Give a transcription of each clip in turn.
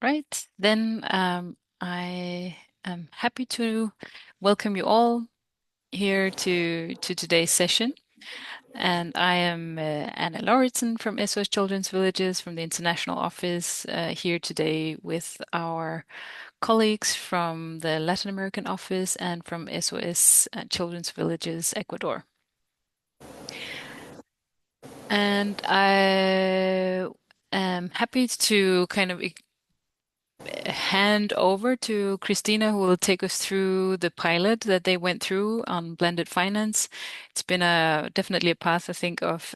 Right, then I am happy to welcome you all here to today's session. And I am Anna Lauritsen from SOS Children's Villages from the International Office here today with our colleagues from the Latin American Office and from SOS Children's Villages Ecuador. And I am happy to kind of hand over to Christina, who will take us through the pilot that they went through on blended finance. It's been definitely a path, I think, of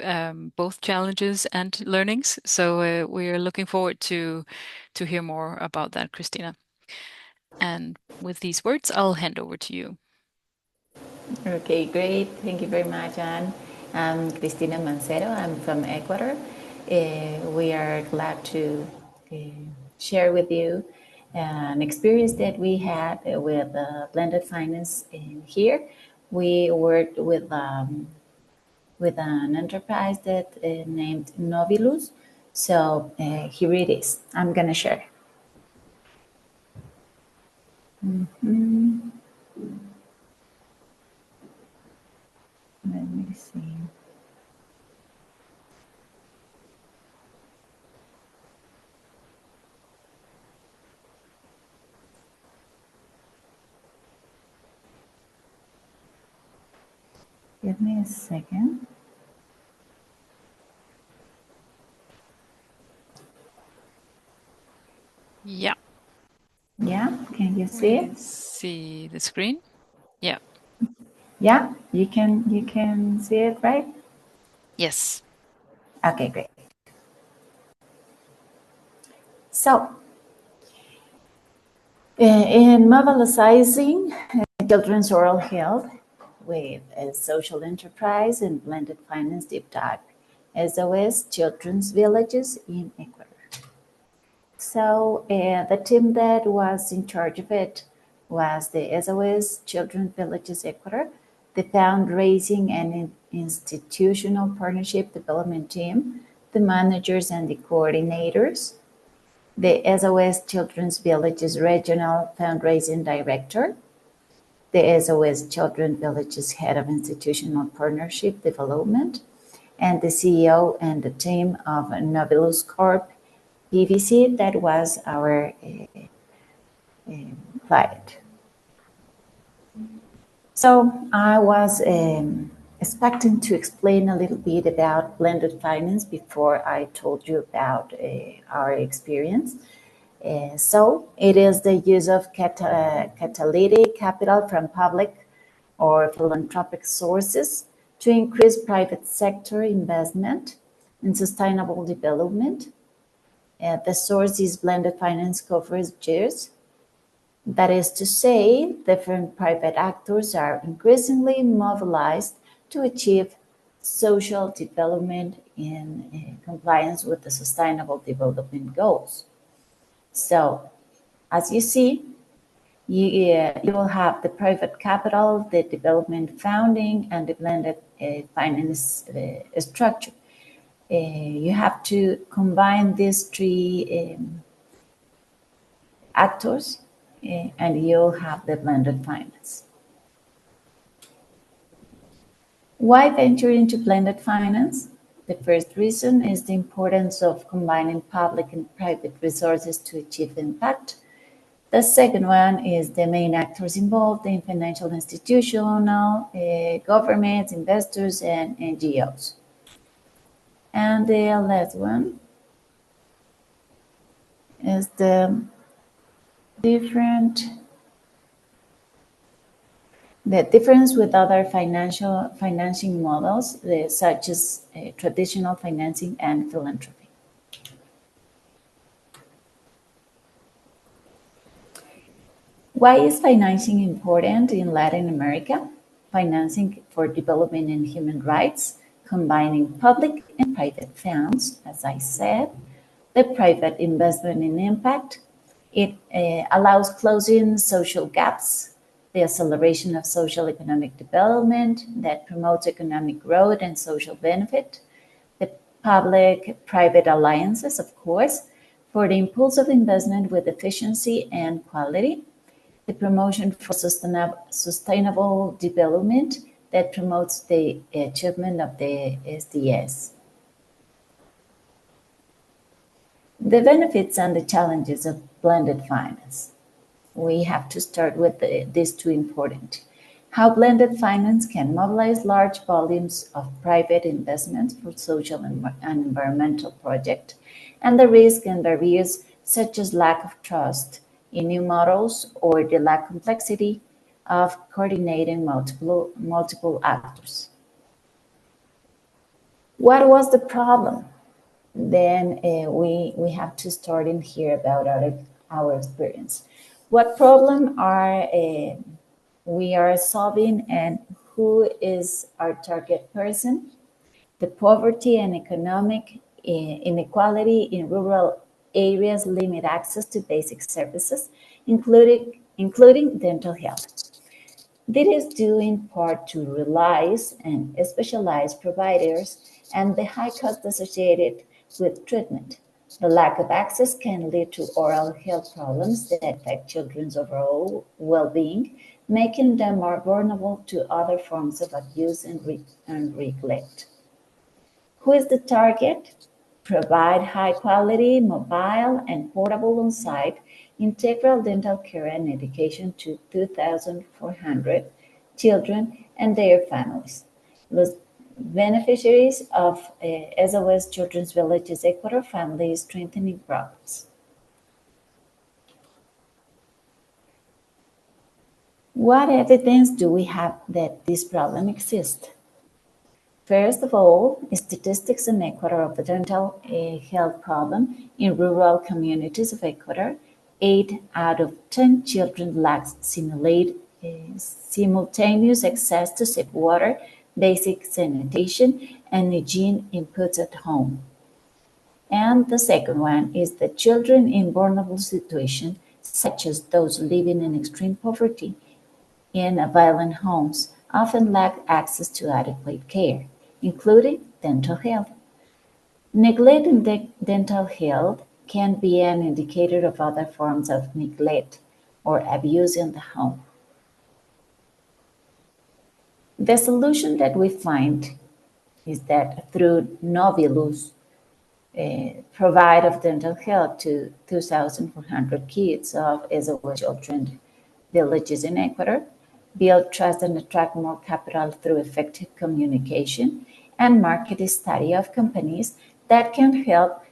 both challenges and learnings. So we are looking forward to hear more about that, Christina. And with these words, I'll hand over to you. Okay, great. Thank you very much, Anne. I'm Cristina Mancero. I'm from Ecuador. We are glad to share with you an experience that we had with blended finance in here. We worked with an enterprise that named Novilus. So here it is. I'm gonna share. Let me see. Give me a second. Yeah. Yeah, can you see it? See the screen? Yeah. Yeah, you can see it, right? Yes. Okay, great. So, in mobilizing children's oral health with a social enterprise and blended finance deep dive, SOS Children's Villages in Ecuador. So, the team that was in charge of it was the SOS Children's Villages Ecuador, the fundraising and institutional partnership development team, the managers and the coordinators, the SOS Children's Villages Regional Fundraising Director, the SOS Children's Villages Head of Institutional Partnership Development, and the CEO and the team of Nobilus Corp PVC, that was our client. So I was expecting to explain a little bit about blended finance before I told you about our experience. So it is the use of catalytic capital from public or philanthropic sources to increase private sector investment in sustainable development. The source is blended finance covers years. That is to say, different private actors are increasingly mobilized to achieve social development in compliance with the Sustainable Development Goals. So, as you see, you will have the private capital, the development funding, and the blended finance structure. You have to combine these three actors, and you'll have the blended finance. Why venture into blended finance? The first reason is the importance of combining public and private resources to achieve impact. The second one is the main actors involved in financial institutional, governments, investors, and NGOs. And the last one is the difference with other financing models, such as traditional financing and philanthropy. Why is financing important in Latin America? Financing for development and human rights, combining public and private funds, as I said, the private investment in impact. It allows closing social gaps, the acceleration of social economic development that promotes economic growth and social benefit, the public-private alliances, of course, for the impulse of investment with efficiency and quality, the promotion for sustainable development that promotes the achievement of the SDS. The benefits and the challenges of blended finance. We have to start with these two important. How blended finance can mobilize large volumes of private investments for social and environmental projects, and the risks and barriers such as lack of trust in new models or the lack complexity of coordinating multiple actors. What was the problem? Then we have to start in here about our experience. What problem are we are solving and who is our target person? The poverty and economic inequality in rural areas limit access to basic services, including dental health. This is due in part to reliance and specialized providers and the high cost associated with treatment. The lack of access can lead to oral health problems that affect children's overall well-being, making them more vulnerable to other forms of abuse and neglect. Who is the target? Provide high quality, mobile, and portable on site integral dental care and education to 2,400 children and their families. The beneficiaries of SOS Children's Villages Ecuador Family Strengthening Programs. What evidence do we have that this problem exists? First of all, statistics in Ecuador of the dental health problem in rural communities of Ecuador. 8 out of 10 children lack simultaneous access to safe water, basic sanitation, and hygiene inputs at home. And the second one is that children in vulnerable situations, such as those living in extreme poverty in violent homes, often lack access to adequate care, including dental health. Neglect in dental health can be an indicator of other forms of neglect or abuse in the home. The solution that we find is that through Novilus, provide of dental health to 2,400 kids of SOS children villages in Ecuador, build trust and attract more capital through effective communication, and market study of companies that can help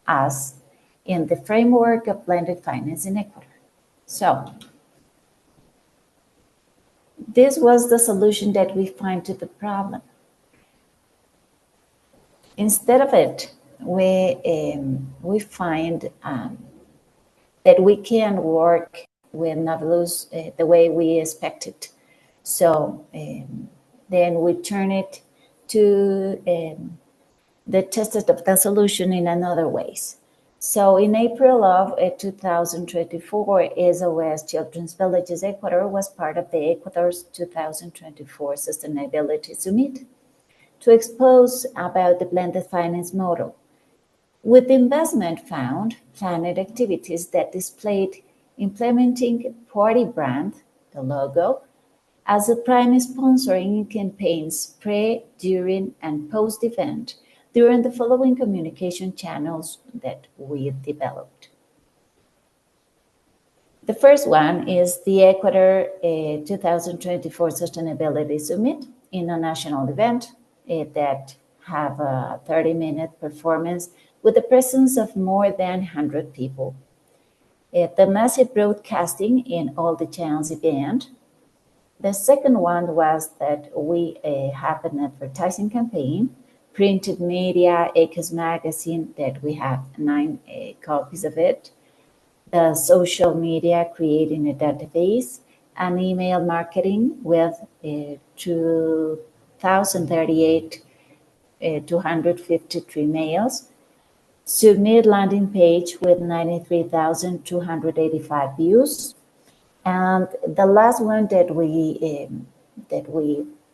us in the framework of blended finance in Ecuador. So, this was the solution that we find to the problem. Instead of it, we find that we can work with Nablus the way we expected. So then we turn it to the tested of the solution in another ways. So in April of 2024, SOS Children's Villages Ecuador was part of the Ecuador's 2024 Sustainability Summit to expose about the blended finance model. With investment found, planned activities that displayed implementing party brand, the logo, as a prime sponsor in campaigns pre, during, and post-event during the following communication channels that we developed. The first one is the Ecuador 2024 Sustainability Summit, international event that have a 30-minute performance with the presence of more than 100 people. The massive broadcasting in all the channels event. The second one was that we have an advertising campaign, printed media, Ecos magazine, that we have 9 copies of it, the social media, creating a database, and email marketing with 2,038 253 mails, submit landing page with 93,285 views, and the last one that we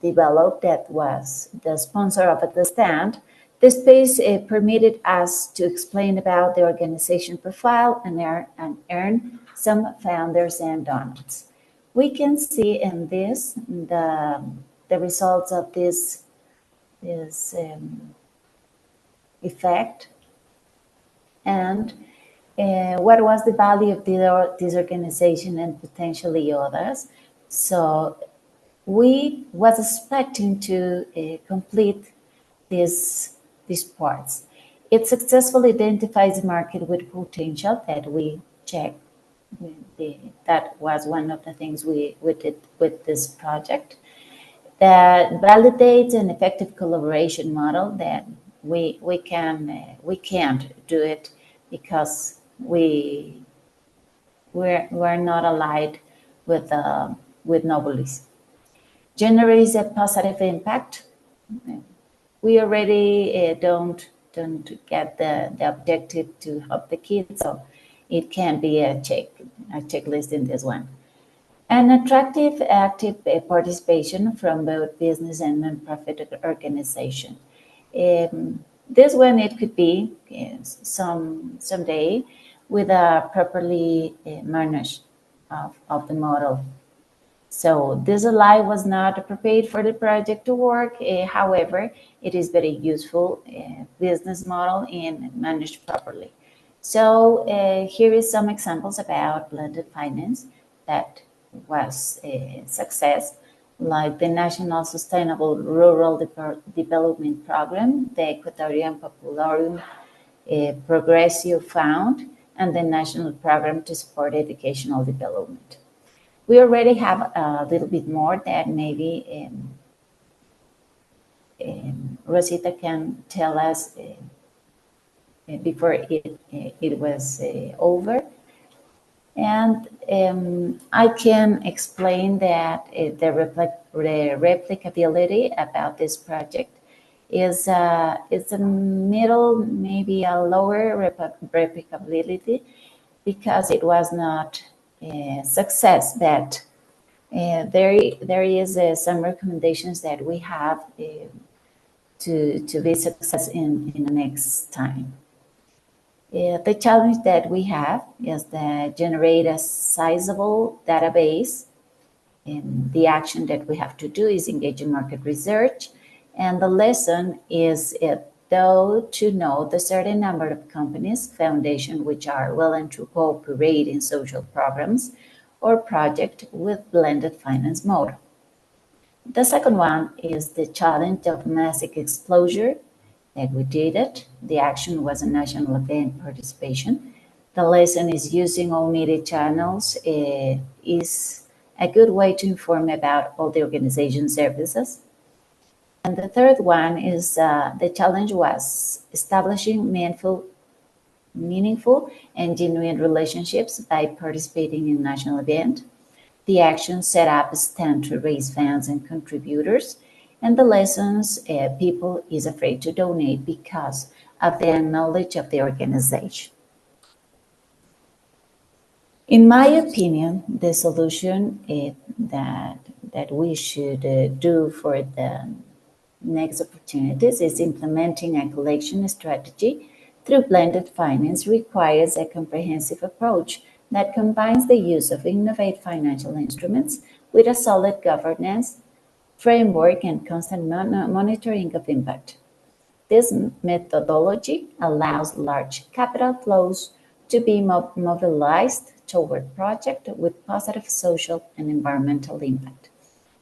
developed, that was the sponsor of the stand, The space permitted us to explain about the organization profile and earn some founders and donuts. We can see in this the results of this effect and what was the value of this organization and potentially others. So we was expecting to complete these these parts. It successfully identifies a market with potential that we check. That was one of the things we did with this project. That validates an effective collaboration model that we can't do it because we're not allied with Nobilis. Generates a positive impact. We already don't get the objective to help the kids, so it can be a checklist in this one. An attractive, active participation from both business and nonprofit organization. This one it could be someday with a properly managed of the model. So this ally was not appropriate for the project to work. However, it is very useful business model and managed properly. So here is some examples about blended finance that was a success, like the National Sustainable Rural Development Program, the Equatorian Popularum Progressio Fund, and the National Program to Support Educational Development. We already have a little bit more that maybe Rosita can tell us before it was over. And I can explain that the replicability about this project is a middle, maybe a lower replicability because it was not a success. But there is some recommendations that we have to be success in the next time. The challenge that we have is to generate a sizable database. And the action that we have to do is engage in market research. And the lesson is though to know the certain number of companies, foundations which are willing to cooperate in social programs or project with blended finance model. The second one is the challenge of massive exposure that we did it. The action was a national event participation. The lesson is using all media channels is a good way to inform about all the organization services. And the third one is the challenge was establishing meaningful and genuine relationships by participating in national event. The action set up a stand to raise funds and contributors. And the lessons people is afraid to donate because of their knowledge of the organization. In my opinion, the solution that we should do for the next opportunities is implementing a collection strategy through blended finance requires a comprehensive approach that combines the use of innovative financial instruments with a solid governance framework and constant monitoring of impact. This methodology allows large capital flows to be mobilized toward projects with positive social and environmental impact,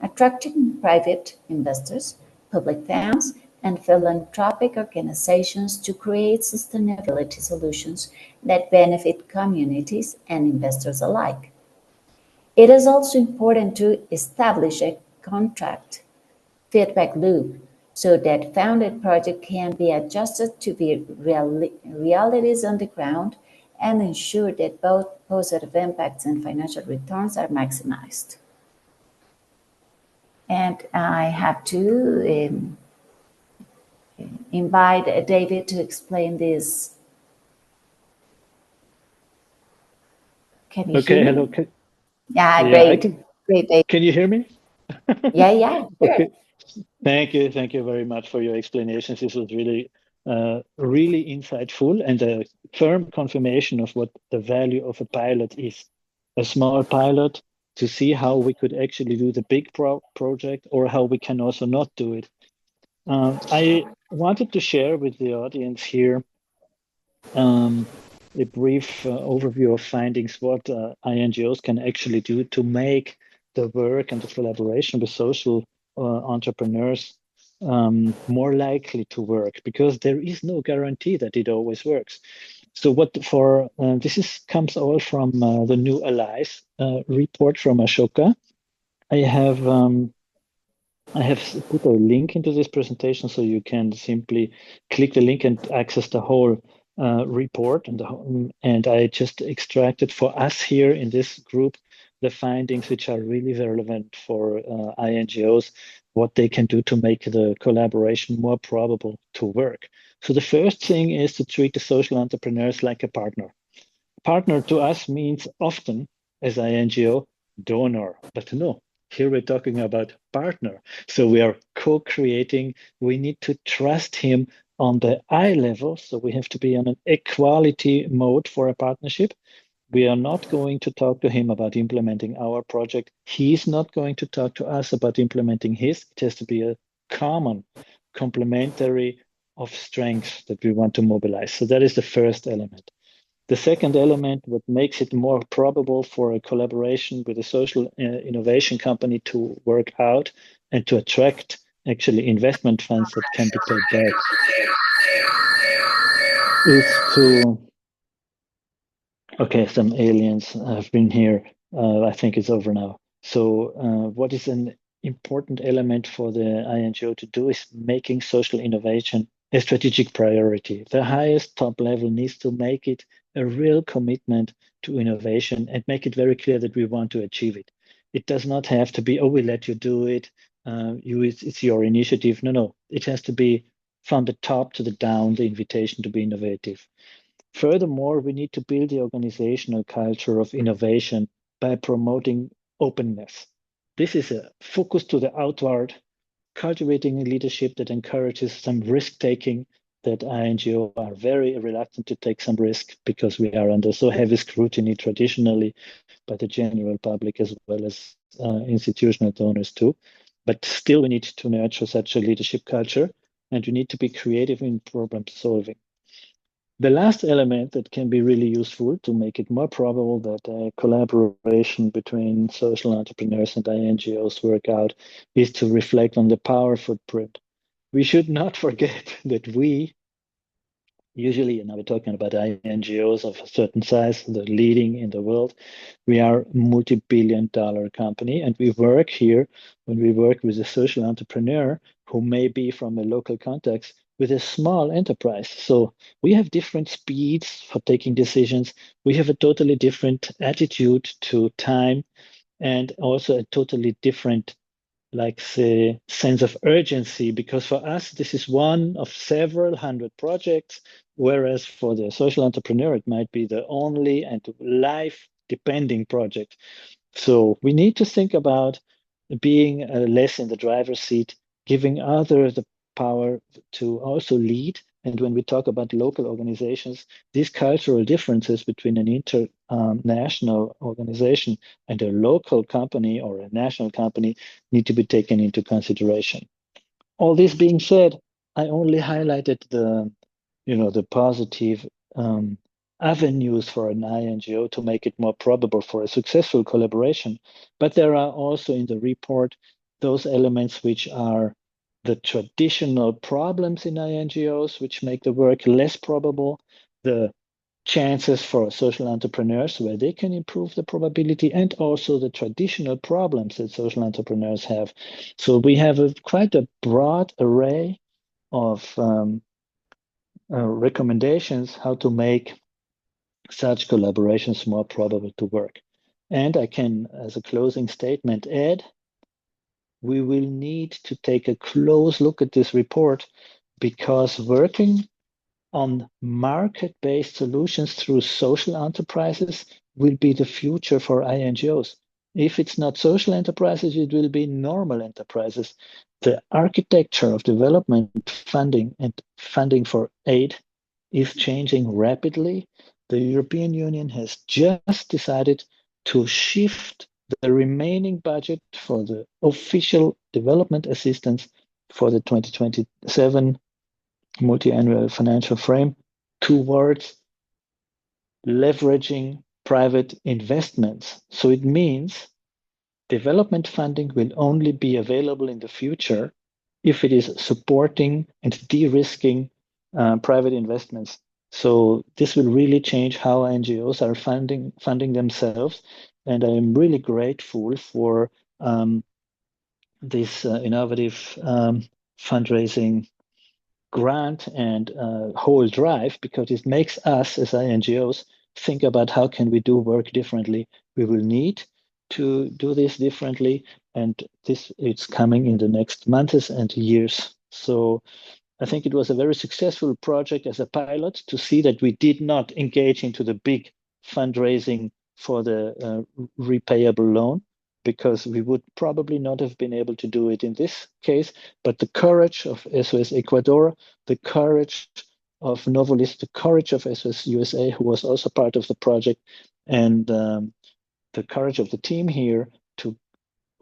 attracting private investors, public funds, and philanthropic organizations to create sustainability solutions that benefit communities and investors alike. It is also important to establish a contract feedback loop so that founded project can be adjusted to the realities on the ground and ensure that both positive impacts and financial returns are maximized. And I have to invite David to explain this. Can you Okay, hear me? hello. Yeah, Yeah, I great. can. Great, David. Can you hear me? Yeah, yeah, sure. Okay. Thank you. Thank you very much for your explanations. This was really really insightful and a firm confirmation of what the value of a pilot is. A small pilot to see how we could actually do the big project or how we can also not do it. I wanted to share with the audience here um, a brief overview of findings, what INGOs can actually do to make the work and the collaboration with social entrepreneurs more likely to work, because there is no guarantee that it always works. So what for this is comes all from the New Allies report from Ashoka. I have I have put a link into this presentation, so you can simply click the link and access the whole report. And I just extracted for us here in this group the findings which are really relevant for INGOs, what they can do to make the collaboration more probable to work. So the first thing is to treat the social entrepreneurs like a partner. Partner to us means often, as INGO, donor, but no, here we're talking about partner. So we are co-creating. We need to trust him on the eye level. So we have to be on an equality mode for a partnership. We are not going to talk to him about implementing our project. He's not going to talk to us about implementing his. It has to be a common complementary of strengths that we want to mobilize. So that is the first element. The second element, what makes it more probable for a collaboration with a social innovation company to work out and to attract actually investment funds that can be paid back, is to, okay, some aliens have been here. I think it's over now. So what is an important element for the INGO to do is making social innovation a strategic priority. The highest top level needs to make it a real commitment to innovation and make it very clear that we want to achieve it. It does not have to be, oh, we let you do it. It's your initiative. No, no. It has to be from the top to the down, the invitation to be innovative. Furthermore, we need to build the organizational culture of innovation by promoting openness. This is a focus to the outward, cultivating a leadership that encourages some risk taking, that INGO are very reluctant to take some risk because we are under so heavy scrutiny traditionally by the general public as well as institutional donors too. But still, we need to nurture such a leadership culture, and we need to be creative in problem solving. The last element that can be really useful to make it more probable that a collaboration between social entrepreneurs and INGOs work out is to reflect on the power footprint. We should not forget that we usually, and now we're talking about INGOs of a certain size, the leading in the world, we are a multi-billion-dollar company, and we work here when we work with a social entrepreneur who may be from a local context with a small enterprise. So we have different speeds for taking decisions. We have a totally different attitude to time and also a totally different like the sense of urgency, because for us, this is one of several hundred projects, whereas for the social entrepreneur, it might be the only and life depending project. So we need to think about being less in the driver's seat, giving others the power to also lead. And when we talk about local organizations, these cultural differences between an international organization and a local company or a national company need to be taken into consideration. All this being said, I only highlighted the positive avenues for an INGO to make it more probable for a successful collaboration. But there are also in the report those elements which are the traditional problems in INGOs, which make the work less probable, the chances for social entrepreneurs where they can improve the probability, and also the traditional problems that social entrepreneurs have. So we have quite a broad array of recommendations how to make such collaborations more probable to work. And I can, as a closing statement, add, we will need to take a close look at this report, because working on market-based solutions through social enterprises will be the future for INGOs. If it's not social enterprises, it will be normal enterprises. The architecture of development funding and funding for aid is changing rapidly. The European Union has just decided to shift the remaining budget for the official development assistance for the 2027 multi-annual financial frame towards leveraging private investments. So it means development funding will only be available in the future if it is supporting and de-risking private investments. So this will really change how NGOs are funding themselves. And I am really grateful for this innovative fundraising grant and whole drive, because it makes us as NGOs think about how can we do work differently. We will need to do this differently, and this it's coming in the next months and years. So I think it was a very successful project as a pilot to see that we did not engage into the big fundraising for the repayable loan, because we would probably not have been able to do it in this case. But the courage of SOS Ecuador, the courage of Novolis, the courage of SOS USA, who was also part of the project, and the courage of the team here to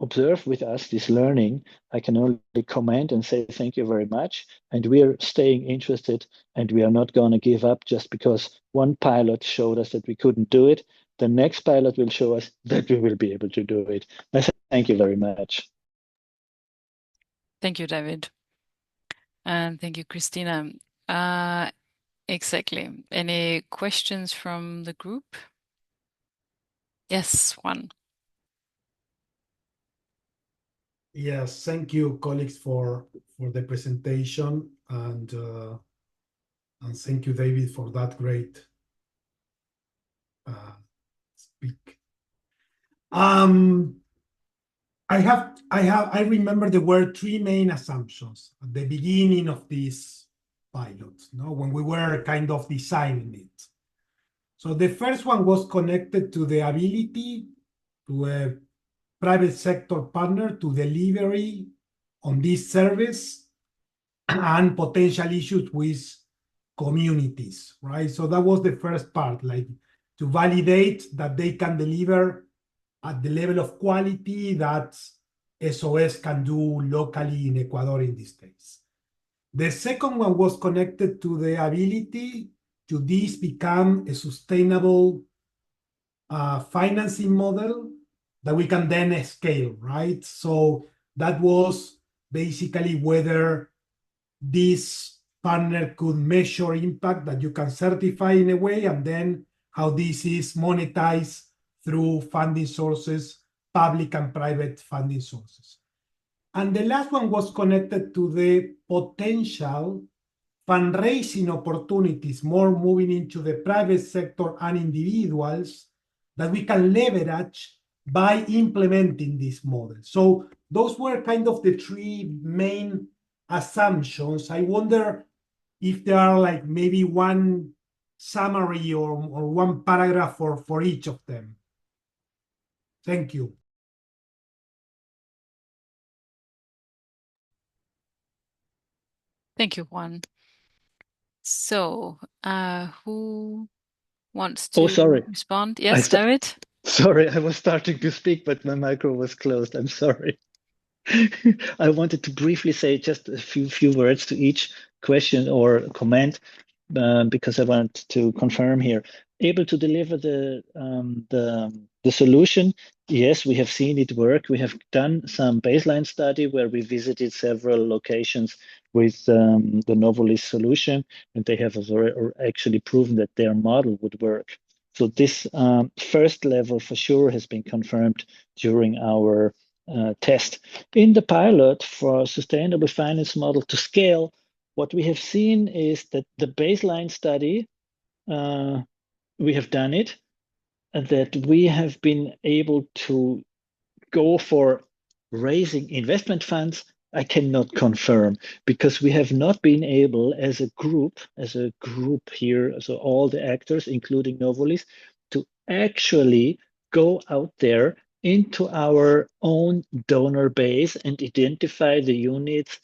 observe with us this learning, I can only comment and say thank you very much. And we are staying interested, and we are not going to give up just because one pilot showed us that we couldn't do it. The next pilot will show us that we will be able to do it. I thank you very much. Thank you, David. And thank you, Christina. Exactly. Any questions from the group? Yes, Juan. Yes, thank you, colleagues, for the presentation, and thank you, David, for that great speak. I remember there were three main assumptions at the beginning of this pilot, no, when we were kind of designing it. So the first one was connected to the ability to a private sector partner to delivery on this service and potential issues with communities, right? So that was the first part, like to validate that they can deliver at the level of quality that SOS can do locally in Ecuador in this case. The second one was connected to the ability to this become a sustainable financing model that we can then scale, right? So that was basically whether this partner could measure impact that you can certify in a way, and then how this is monetized through funding sources, public and private funding sources. And the last one was connected to the potential fundraising opportunities, more moving into the private sector and individuals that we can leverage by implementing this model. So those were kind of the three main assumptions. I wonder if there are like maybe one summary or one paragraph for each of them. Thank you. Thank you, Juan. So, who wants Oh, to sorry. respond? Yes, David? Sorry, I was starting to speak, but my micro was closed. I'm sorry. I wanted to briefly say just a few words to each question or comment, because I want to confirm here. Able to deliver the solution. Yes, we have seen it work. We have done some baseline study where we visited several locations with the Novolis solution, and they have actually proven that their model would work. So this first level for sure has been confirmed during our test. In the pilot for sustainable finance model to scale, what we have seen is that the baseline study, we have done it, and that we have been able to go for raising investment funds. I cannot confirm, because we have not been able as a group here, so all the actors, including Novolis, to actually go out there into our own donor base and identify the units,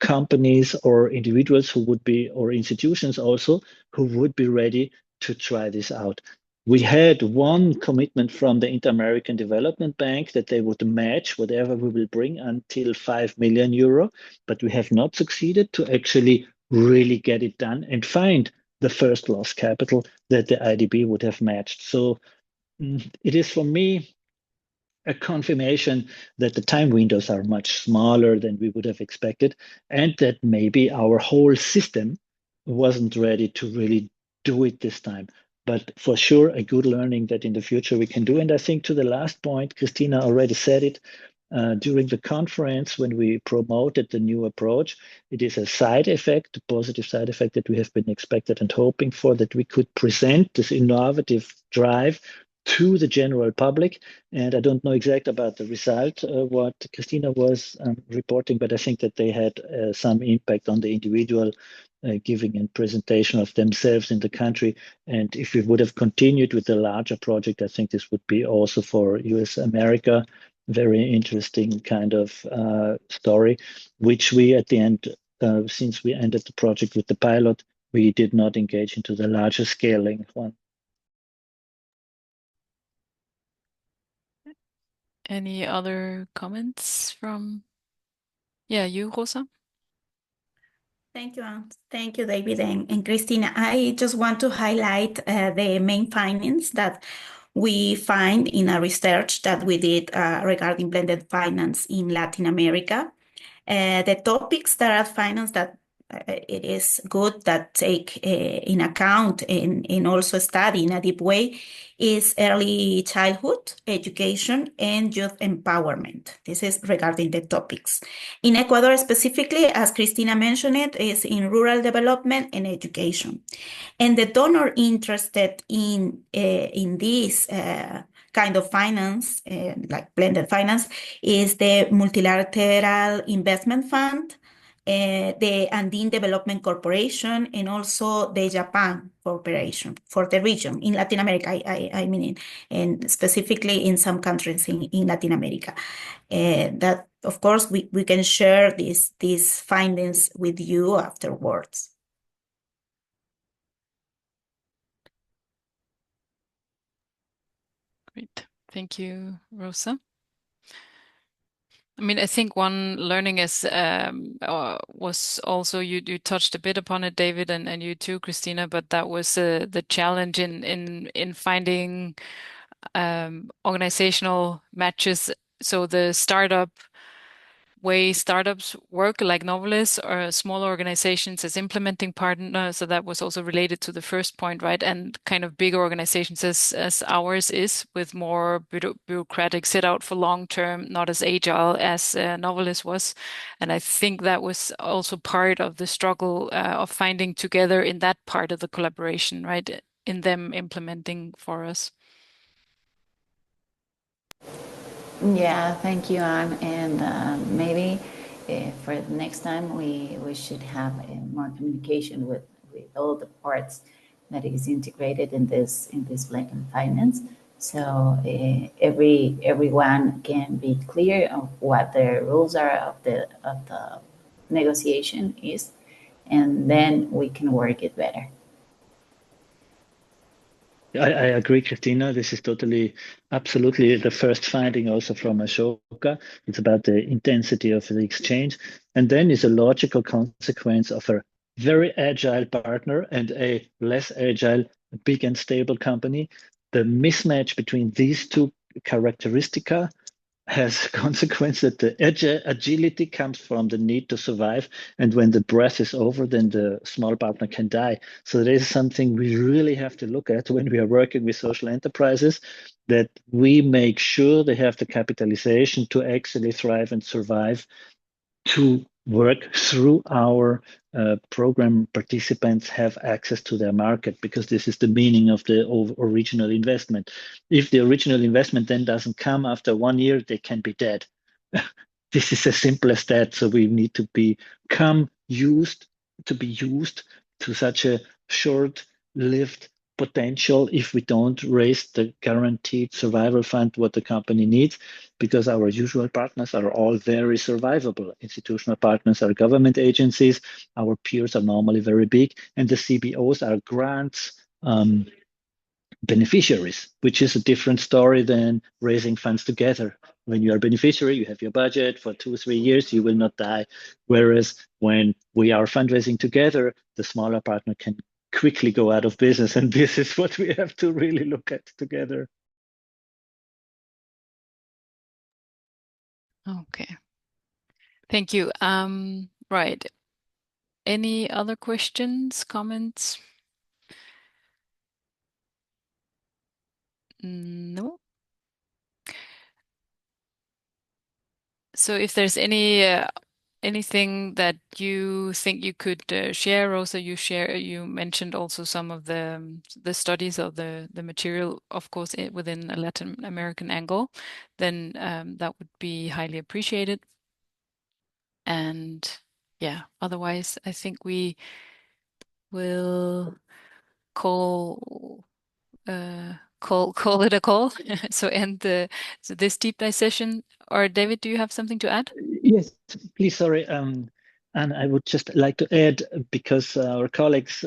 companies or individuals who would be, or institutions also, who would be ready to try this out. We had one commitment from the Inter-American Development Bank that they would match whatever we will bring until 5 million euro, but we have not succeeded to actually really get it done and find the first loss capital that the IDB would have matched. So it is for me a confirmation that the time windows are much smaller than we would have expected, and that maybe our whole system wasn't ready to really do it this time. But for sure, a good learning that in the future we can do. And I think to the last point, Christina already said it during the conference when we promoted the new approach. It is a side effect, a positive side effect that we have been expected and hoping for, that we could present this innovative drive to the general public. And I don't know exactly about the result, what Christina was reporting, but I think that they had some impact on the individual giving and presentation of themselves in the country. And if we would have continued with the larger project, I think this would be also for US America, very interesting kind of story, which we at the end, since we ended the project with the pilot, we did not engage into the larger scaling one. Any other comments from, you, Rosa? Thank you, Anne. Thank you, David and Christina. I just want to highlight the main findings that we find in a research that we did regarding blended finance in Latin America. The topics that are finance that it is good that take in account and also study in a deep way is early childhood education and youth empowerment. This is regarding the topics. In Ecuador specifically, as Christina mentioned it, is in rural development and education. And the donor interested in this kind of finance, like blended finance, is the Multilateral Investment Fund, the Andine Development Corporation, and also the Japan Corporation for the region in Latin America, I mean, and specifically in some countries in Latin America. That, of course, we can share these findings with you afterwards. Great. Thank you, Rosa. I mean, I think one learning is was also you touched a bit upon it, David, and you too, Christina. But that was the challenge in finding organizational matches. So the startup way startups work, like Novelis or small organizations as implementing partners. So that was also related to the first point, right? And kind of bigger organizations as ours is, with more bureaucratic sit out for long term, not as agile as Novelis was. And I think that was also part of the struggle of finding together in that part of the collaboration, right? In them implementing for us. Yeah, thank you, Anne. And maybe for the next time, we should have more communication with all the parts that is integrated in this blended finance. So everyone can be clear of what the rules are of the negotiation is, and then we can work it better. I agree, Christina. This is totally, absolutely the first finding also from Ashoka. It's about the intensity of the exchange. And then is a logical consequence of a very agile partner and a less agile, big and stable company. The mismatch between these two characteristica has consequence that the agility comes from the need to survive, and when the breath is over, then the small partner can die. So there is something we really have to look at when we are working with social enterprises, that we make sure they have the capitalization to actually thrive and survive, to work through our program participants have access to their market, because this is the meaning of the original investment. If the original investment then doesn't come after 1 year, they can be dead. This is as simple as that. So we need to become used to such a short-lived potential if we don't raise the guaranteed survival fund what the company needs, because our usual partners are all very survivable. Institutional partners are government agencies, our peers are normally very big, and the CBOs are grants beneficiaries, which is a different story than raising funds together. When you are a beneficiary, you have your budget for 2 or 3 years, you will not die. Whereas when we are fundraising together, the smaller partner can quickly go out of business. And this is what we have to really look at together. Okay. Thank you. Right. Any other questions, comments? No. So if there's anything that you think you could share, Rosa, you mentioned also some of the studies of the material, of course, within a Latin American angle, then that would be highly appreciated. And yeah, otherwise, I think we will call call it a call. So end this deep dive session. Or David, do you have something to add? Yes, please, sorry. And I would just like to add, because our colleagues,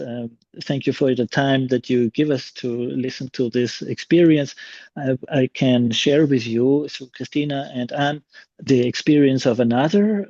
thank you for the time that you give us to listen to this experience. I can share with you, through Christina and Anne, the experience of another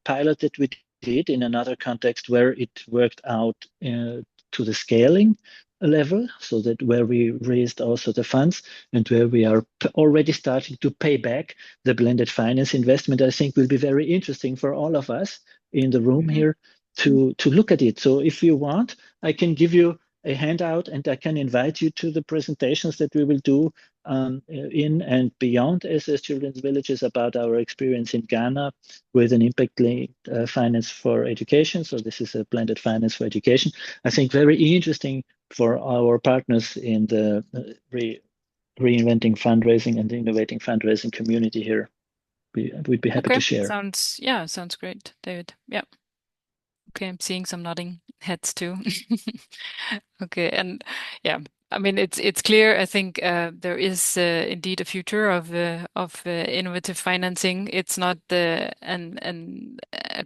pilot that we did in another context where it worked out to the scaling level, so that where we raised also the funds and where we are already starting to pay back the blended finance investment. I think will be very interesting for all of us in the room here to look at it. So if you want, I can give you a handout and I can invite you to the presentations that we will do in and beyond SS Children's Villages about our experience in Ghana with an impact-linked finance for education. So this is a blended finance for education. I think very interesting for our partners in the reinventing fundraising and the innovating fundraising community here. We'd be happy Okay, to share. sounds great, David. Yeah. Okay, I'm seeing some nodding heads too. Okay, and yeah, I mean it's clear. I think there is indeed a future of innovative financing. It's not a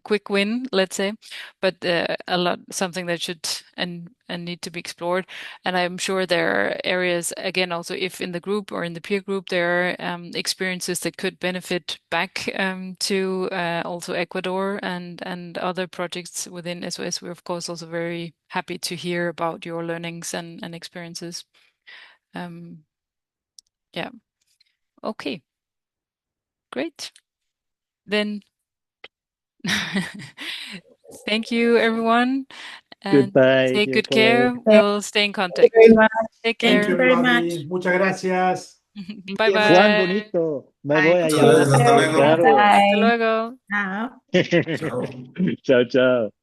quick win, let's say, but something that should and need to be explored. And I'm sure there are areas, again, also if in the group or in the peer group there are experiences that could benefit back to also Ecuador and other projects within SOS. We're of course also very happy to hear about your learnings and experiences. Yeah. Okay. Great. Then thank you, everyone, and Goodbye, take dear good care. colleague. Thank We'll stay in you contact. very much. Take Thank Thank you, you care. very everybody. much. Muchas gracias. Bye Juan bye. Bonito, me Bye. voy Muchas allá. gracias, hasta Okay, luego. Claro. Hasta bye. luego. Ciao. Chao. Chao, chao.